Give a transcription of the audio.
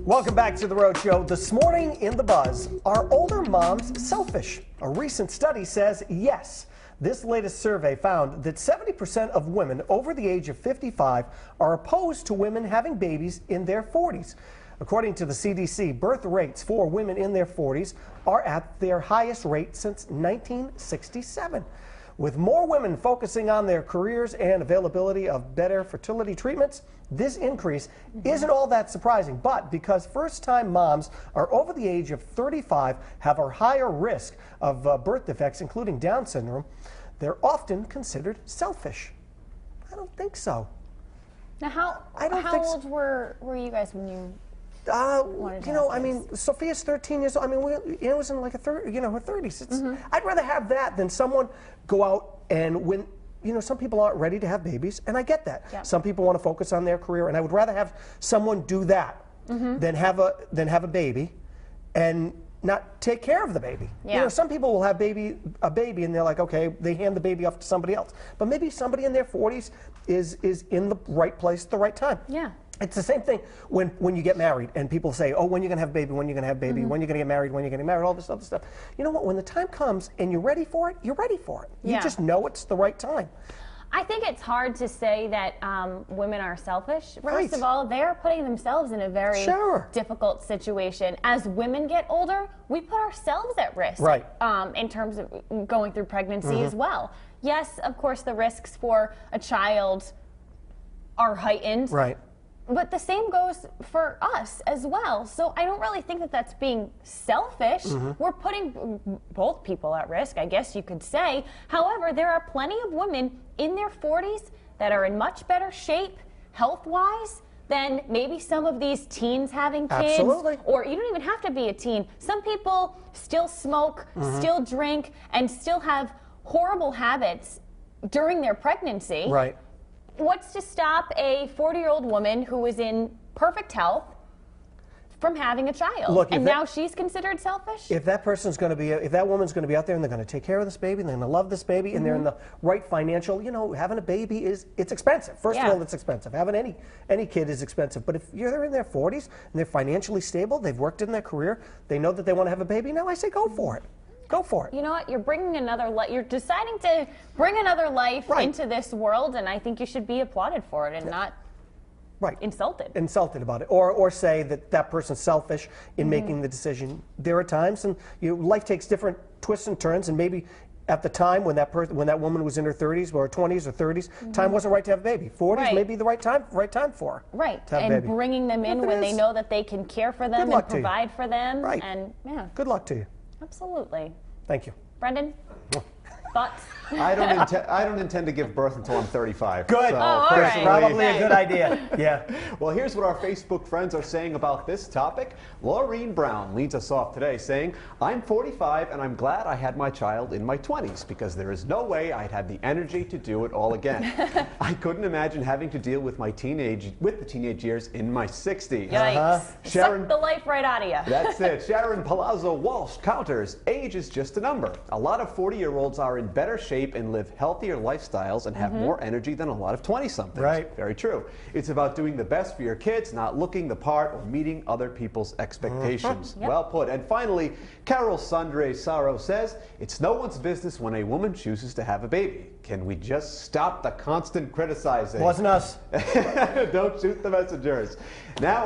Welcome back to The Road Show. This morning in The Buzz, are older moms selfish? A recent study says yes. This latest survey found that 70% of women over the age of 55 are opposed to women having babies in their 40s. According to the CDC, birth rates for women in their 40s are at their highest rate since 1967. With more women focusing on their careers and availability of better fertility treatments, this increase isn't all that surprising. But because first-time moms are over the age of 35, have a higher risk of birth defects, including Down syndrome, they're often considered selfish. I don't think so. Now, how old were you guys when you wanted to have I mean, Sophia's 13 years old. I mean, it was in like her 30s. I'd rather have that than someone go out and when, some people aren't ready to have babies, and I get that. Yep. Some people want to focus on their career, and I would rather have someone do that than have a baby and not take care of the baby. Yeah. Some people will have a baby and they're like, okay, they hand the baby off to somebody else. But maybe somebody in their 40s is in the right place at the right time. Yeah. It's the same thing when you get married and people say, oh, when you're going to have a baby, when you're going to have a baby, when you're going to get married, when you're going to get married, all this other stuff. You know what? When the time comes and you're ready for it, you're ready for it. You just know it's the right time. I think it's hard to say that women are selfish. Right. First of all, they're putting themselves in a very difficult situation. As women get older, we put ourselves at risk in terms of going through pregnancy as well. Yes, of course, the risks for a child are heightened. Right. But the same goes for us as well. So I don't really think that that's being selfish. We're putting both people at risk, I guess you could say. However, there are plenty of women in their 40s that are in much better shape health-wise than maybe some of these teens having kids. Absolutely. Or you don't even have to be a teen. Some people still smoke, still drink, and still have horrible habits during their pregnancy. Right. What's to stop a 40-year-old woman who is in perfect health from having a child? Look, and now she's considered selfish? If that person's going to be, if that woman's going to be out there and they're going to take care of this baby and they're going to love this baby and they're in the right financial, having a baby it's expensive. First of all, it's expensive. Having any kid is expensive. But if they're in their 40s and they're financially stable, they've worked in their career, they know that they want to have a baby, now I say go for it. Go for it. You know what? You're bringing another life. You're deciding to bring another life into this world, and I think you should be applauded for it and not insulted. Insulted about it, or say that person's selfish in making the decision. There are times, and life takes different twists and turns, and maybe at the time when that woman was in her 30s or 20s or 30s, time wasn't right to have a baby. 40s may be the right time for her. Right, to have a baby. Bringing them in when they know that they can care for them and provide for them. Right. And good luck to you. Absolutely. Thank you. Brendan, thoughts? I don't intend to give birth until I'm 35. Good. So probably a good idea. Yeah. Well, here's what our Facebook friends are saying about this topic. Laureen Brown leads us off today saying, I'm 45 and I'm glad I had my child in my 20s because there is no way I'd have the energy to do it all again. I couldn't imagine having to deal with the teenage years in my 60s. Yikes. Sharon, suck the life right out of you. That's it. Sharon Palazzo Walsh counters, age is just a number. A lot of 40-year-olds are in better shape and live healthier lifestyles and have more energy than a lot of 20-somethings. Right. Very true. It's about doing the best for your kids, not looking the part or meeting other people's expectations. Well put. And finally, Carol Sandre Saro says, it's no one's business when a woman chooses to have a baby. Can we just stop the constant criticizing? Wasn't us. Don't shoot the messengers. Now